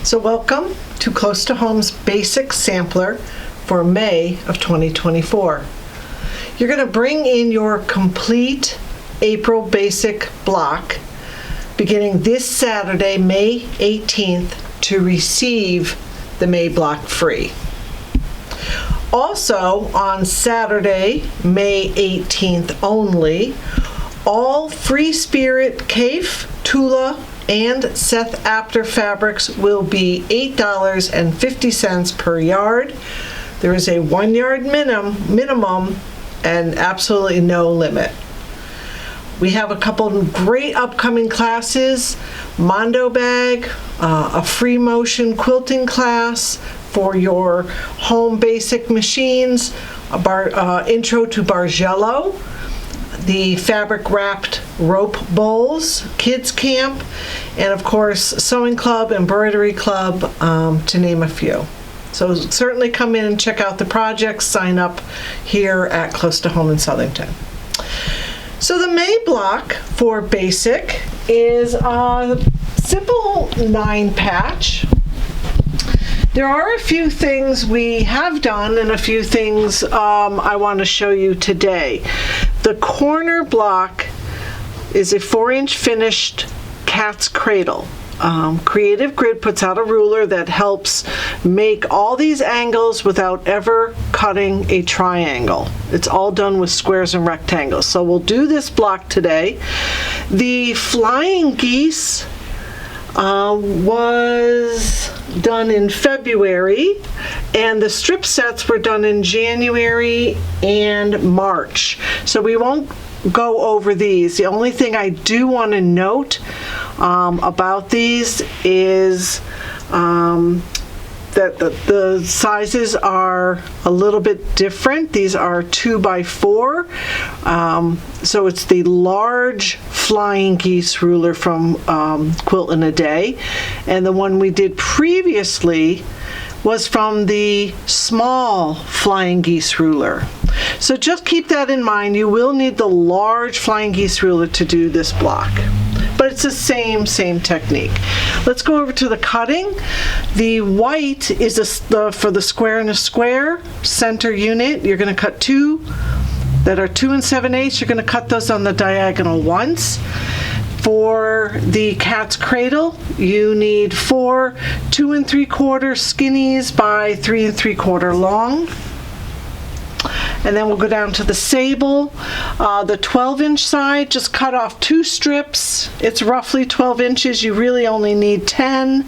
So welcome to Close to Home's Basic Sampler for May of 2024. You're going to bring in your complete April Basic block beginning this Saturday, May 18th, to receive the May block free. Also, on Saturday, May 18th only, all Free Spirit, Kaffe, Tula, and Seth Apter fabrics will be $8.50 per yard. There is a 1 yard minimum and absolutely no limit. We have a couple of great upcoming classes: Mondo Bag, a free motion quilting class for your home basic machines, intro to Bargello, the fabric wrapped rope bowls, kids camp, and of course sewing club, embroidery club, to name a few. So certainly come in and check out the projects, sign up here at Close to Home in Southington. So the May block for basic is a simple 9-patch. There are a few things we have done and a few things I want to show you today. The corner block is a 4-inch finished cat's cradle. Creative Grid puts out a ruler that helps make all these angles without ever cutting a triangle. It's all done with squares and rectangles. So we'll do this block today. The flying geese was done in February, and the strip sets were done in January and March. So we won't go over these. The only thing I do want to note about these is that the sizes are a little bit different. These are 2x4, so it's the large flying geese ruler from Quilt in a Day, and the one we did previously was from the small flying geese ruler. So just keep that in mind. You will need the large flying geese ruler to do this block, but it's the same technique. Let's go over to the cutting. The white is for the square and a square center unit. You're going to cut two that are 2 7/8. You're going to cut those on the diagonal once. For the cat's cradle, you need 4 2 3/4 skinnies by 3 3/4 long. And then we'll go down to the sable. The 12-inch side, just cut off 2 strips. It's roughly 12 inches. You really only need 10.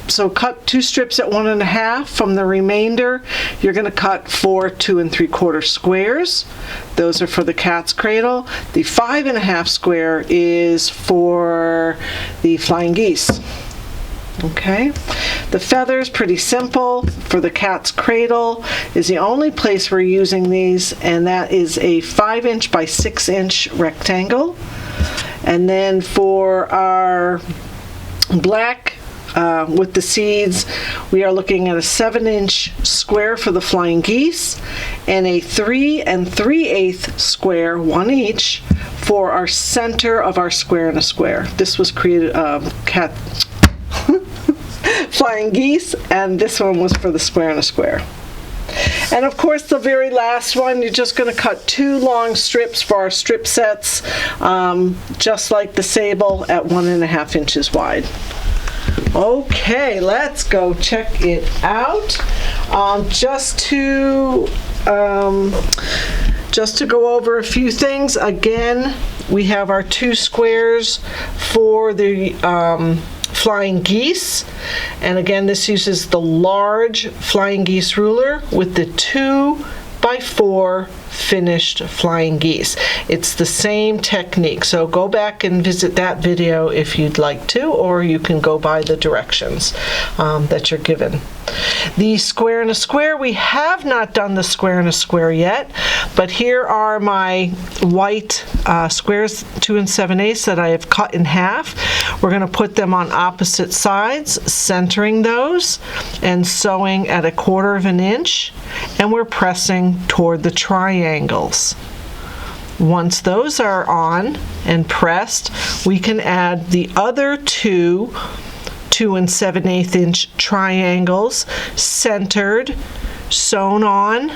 So cut 2 strips at 1.5. From the remainder, you're going to cut 4 2 3/4 squares. Those are for the cat's cradle. The 5.5 square is for the flying geese. Okay, the feathers, pretty simple. For the cat's cradle is the only place we're using these, and that is a 5-inch by 6-inch rectangle. And then for our black with the seeds, we are looking at a 7-inch square for the flying geese and a 3 3/8 square, 1 each, for our center of our square and a square. This was created flying geese, and this one was for the square and a square. And of course the very last one, you're just going to cut 2 long strips for our strip sets, just like the sable, at 1.5 inches wide. Okay, let's go check it out. Just to go over a few things, again, we have our 2 squares for the flying geese, and again this uses the large flying geese ruler with the 2x4 finished flying geese. It's the same technique, so go back and visit that video if you'd like to, or you can go by the directions that you're given. The square and a square, we have not done the square and a square yet, but here are my white squares 2 7/8 that I have cut in half. We're going to put them on opposite sides, centering those and sewing at 1/4 inch, and we're pressing toward the triangles. Once those are on and pressed, we can add the other 2 2 7/8 inch triangles, centered, sewn on,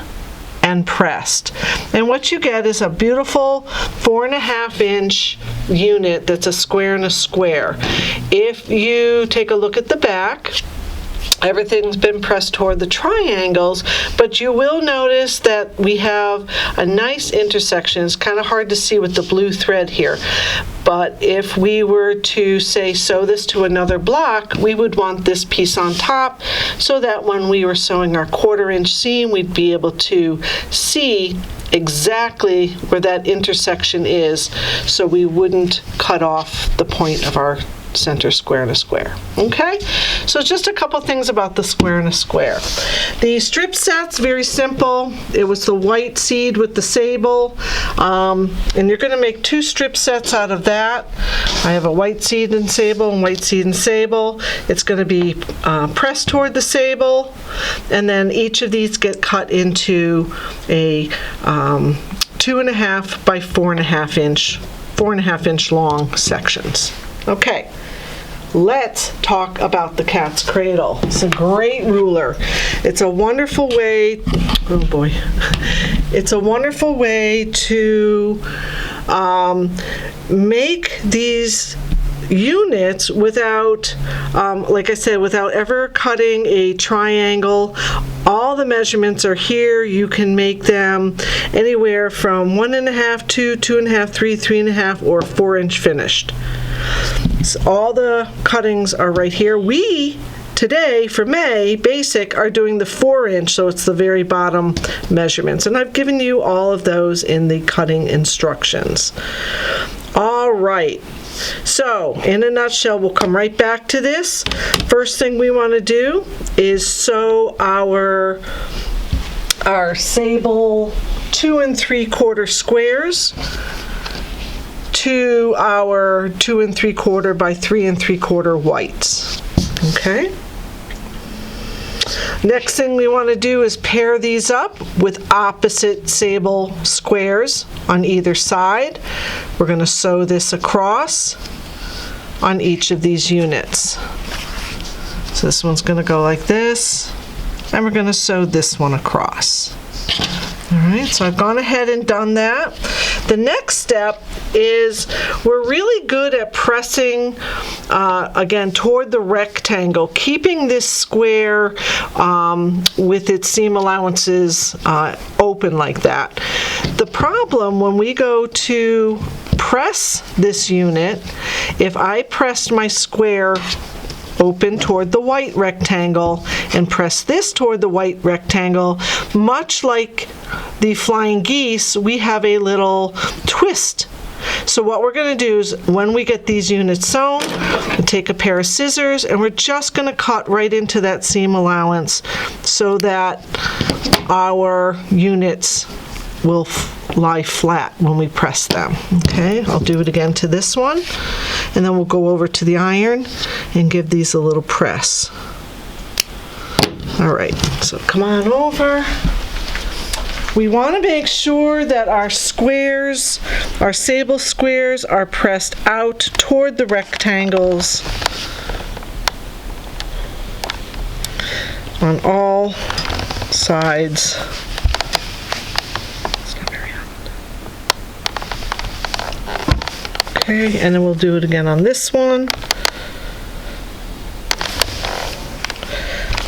and pressed. And what you get is a beautiful 4.5 inch unit that's a square and a square. If you take a look at the back, everything's been pressed toward the triangles, but you will notice that we have a nice intersection. It's kind of hard to see with the blue thread here. But if we were to, say, sew this to another block, we would want this piece on top so that when we were sewing our 1/4 inch seam, we'd be able to see exactly where that intersection is so we wouldn't cut off the point of our center square and a square. Okay, so just a couple things about the square and a square. The strip set's very simple. It was the white seed with the sable, and you're going to make 2 strip sets out of that. I have a white seed and sable and white seed and sable. It's going to be pressed toward the sable, and then each of these get cut into a 2.5 by 4.5 inch long sections. Okay, let's talk about the cat's cradle. It's a great ruler. It's a wonderful way, oh boy, it's a wonderful way to make these units without, like I said, without ever cutting a triangle. All the measurements are here. You can make them anywhere from 1.5, 2, 2.5, 3, 3.5, or 4 inch finished. So all the cuttings are right here. We today for May Basic are doing the 4 inch, so it's the very bottom measurements, and I've given you all of those in the cutting instructions. All right, so in a nutshell, we'll come right back to this. First thing we want to do is sew our sable 2 3/4 squares to our 2 3/4 by 3 3/4 whites. Okay. Next thing we want to do is pair these up with opposite sable squares on either side. We're going to sew this across on each of these units. So this one's going to go like this, and we're going to sew this one across. All right, so I've gone ahead and done that. The next step is we're really good at pressing, again, toward the rectangle, keeping this square with its seam allowances open like that. The problem when we go to press this unit, if I pressed my square open toward the white rectangle and press this toward the white rectangle, much like the flying geese, we have a little twist. So what we're going to do is when we get these units sewn, we'll take a pair of scissors and we're just going to cut right into that seam allowance so that our units will lie flat when we press them. Okay, I'll do it again to this one, and then we'll go over to the iron and give these a little press. All right, so come on over. We want to make sure that our squares, our sable squares, are pressed out toward the rectangles on all sides. Okay, and then we'll do it again on this one.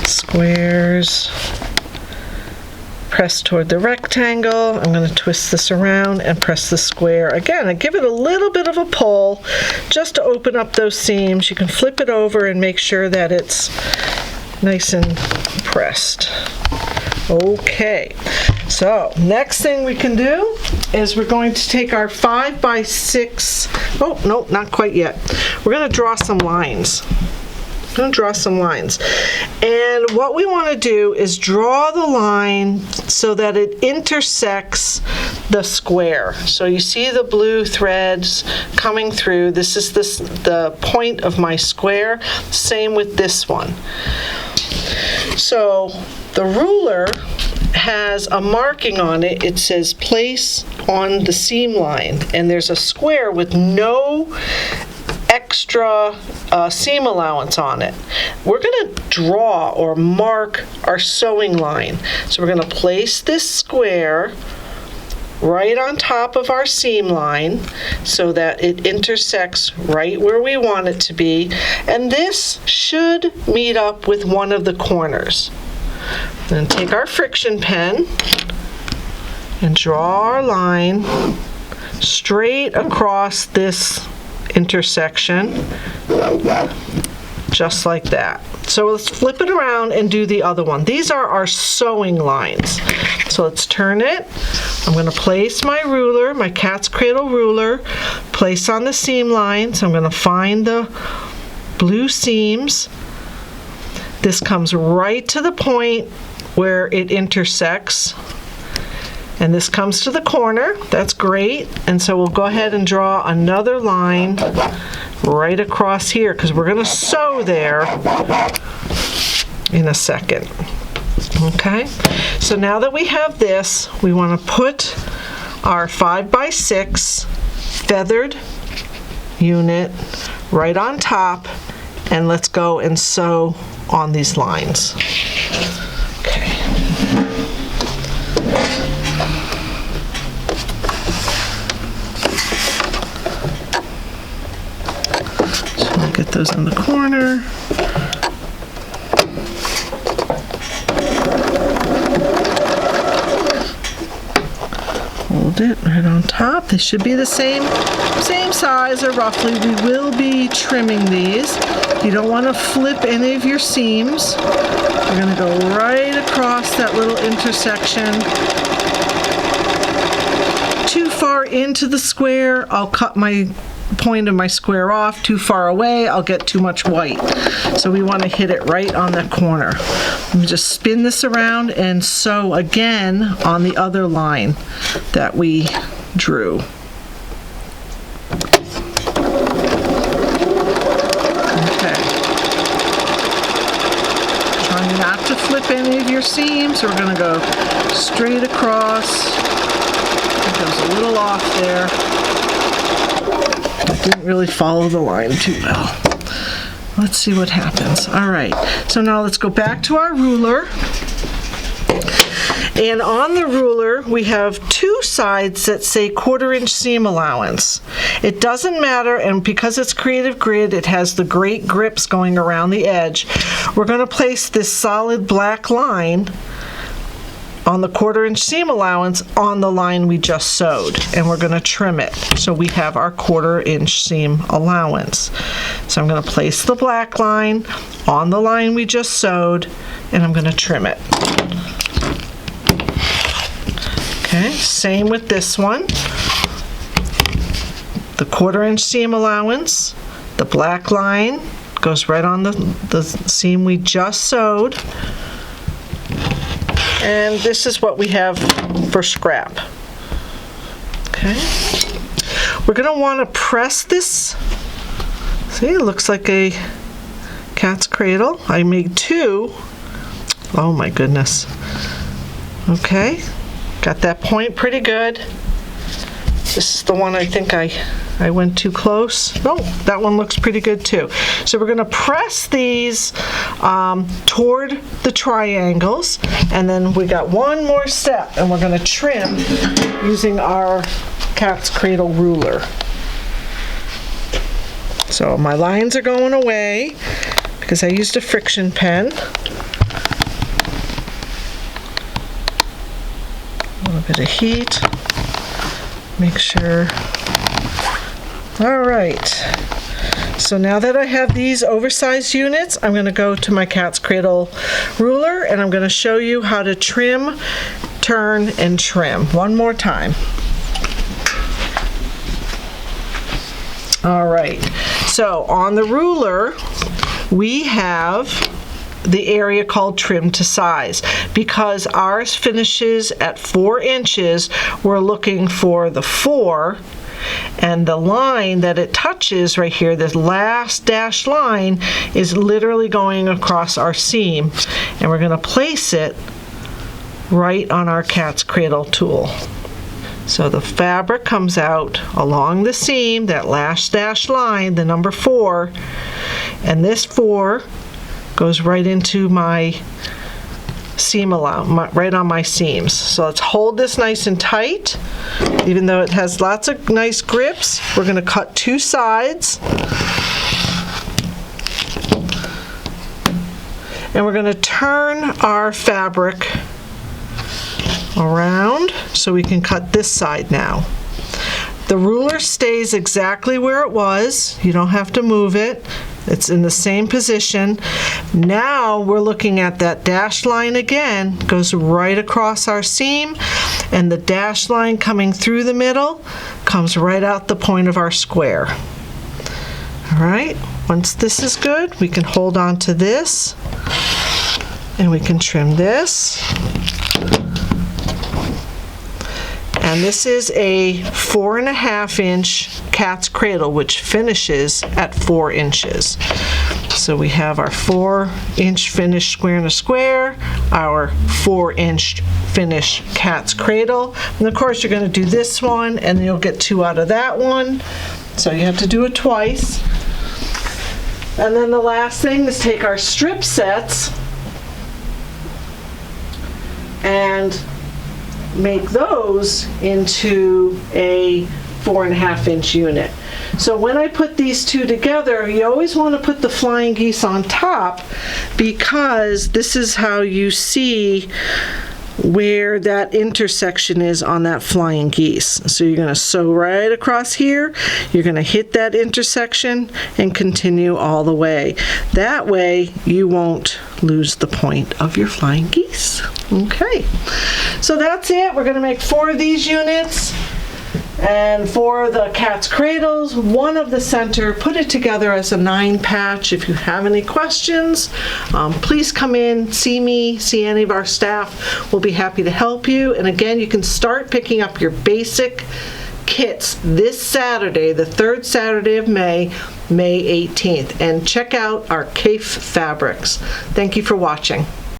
Squares press toward the rectangle. I'm going to twist this around and press the square. Again, I give it a little bit of a pull just to open up those seams. You can flip it over and make sure that it's nice and pressed. Okay, so next thing we can do is we're going to take our 5 by 6, oh no, not quite yet. We're going to draw some lines. I'm going to draw some lines. And what we want to do is draw the line so that it intersects the square. So you see the blue threads coming through. This is the point of my square. Same with this one. So the ruler has a marking on it. It says place on the seam line, and there's a square with no extra seam allowance on it. We're going to draw or mark our sewing line. So we're going to place this square right on top of our seam line so that it intersects right where we want it to be, and this should meet up with one of the corners. Then take our friction pen and draw our line straight across this intersection, just like that. So let's flip it around and do the other one. These are our sewing lines. So let's turn it. I'm going to place my ruler, my cat's cradle ruler, place on the seam lines. I'm going to find the blue seams. This comes right to the point where it intersects. And this comes to the corner. That's great. And so we'll go ahead and draw another line right across here because we're going to sew there in a second. Okay, so now that we have this, we want to put our 5x6 feathered unit right on top, and let's go and sew on these lines. Okay. So I'll get those in the corner. Hold it right on top. They should be the same size or roughly. We will be trimming these. You don't want to flip any of your seams. We're going to go right across that little intersection. Too far into the square, I'll cut my point of my square off. Too far away, I'll get too much white. So we want to hit it right on the corner. Let me just spin this around and sew again on the other line that we drew. Okay. Trying not to flip any of your seams. We're going to go straight across. It goes a little off there. I didn't really follow the line too well. Let's see what happens. All right, so now let's go back to our ruler. And on the ruler, we have two sides that say 1/4 inch seam allowance. It doesn't matter, and because it's Creative Grid, it has the great grips going around the edge. We're going to place this solid black line on the 1/4 inch seam allowance on the line we just sewed, and we're going to trim it. So we have our 1/4 inch seam allowance. So I'm going to place the black line on the line we just sewed, and I'm going to trim it. Okay, same with this one. The 1/4 inch seam allowance, the black line goes right on the seam we just sewed. And this is what we have for scrap. Okay. We're going to want to press this. See, it looks like a cat's cradle. I made two. Oh my goodness. Okay. Got that point pretty good. This is the one I think I went too close. No, that one looks pretty good too. So we're going to press these toward the triangles, and then we got one more step, and we're going to trim using our cat's cradle ruler. So my lines are going away because I used a friction pen. A little bit of heat. Make sure. All right. So now that I have these oversized units, I'm going to go to my cat's cradle ruler, and I'm going to show you how to trim, turn, and trim. One more time. All right. So on the ruler, we have the area called trim to size. Because ours finishes at 4 inches, we're looking for the 4, and the line that it touches right here, this last dashed line, is literally going across our seam, and we're going to place it right on our cat's cradle tool. So the fabric comes out along the seam, that last dashed line, the number 4, and this 4 goes right into my seam right on my seams. So let's hold this nice and tight. Even though it has lots of nice grips, we're going to cut 2 sides. And we're going to turn our fabric around so we can cut this side now. The ruler stays exactly where it was. You don't have to move it. It's in the same position. Now we're looking at that dashed line again, goes right across our seam, and the dashed line coming through the middle comes right out the point of our square. All right, once this is good, we can hold on to this and we can trim this. And this is a 4.5 inch cat's cradle, which finishes at 4 inches. So we have our 4 inch finished square in a square, our 4 inch finished cat's cradle. And of course you're going to do this one and you'll get 2 out of that one. So you have to do it twice. And then the last thing is take our strip sets and make those into a 4.5 inch unit. So when I put these 2 together, you always want to put the flying geese on top, because this is how you see where that intersection is on that flying geese. So you're going to sew right across here, you're going to hit that intersection and continue all the way. That way you won't lose the point of your flying geese. Okay, so that's it. We're going to make 4 of these units. And for the cat's cradles, 1 of the center, put it together as a 9 patch. If you have any questions, please come in, see me, see any of our staff. We'll be happy to help you. And again, you can start picking up your basic kits this Saturday, the 3rd Saturday of May, May 18th. And check out our CAIF fabrics. Thank you for watching.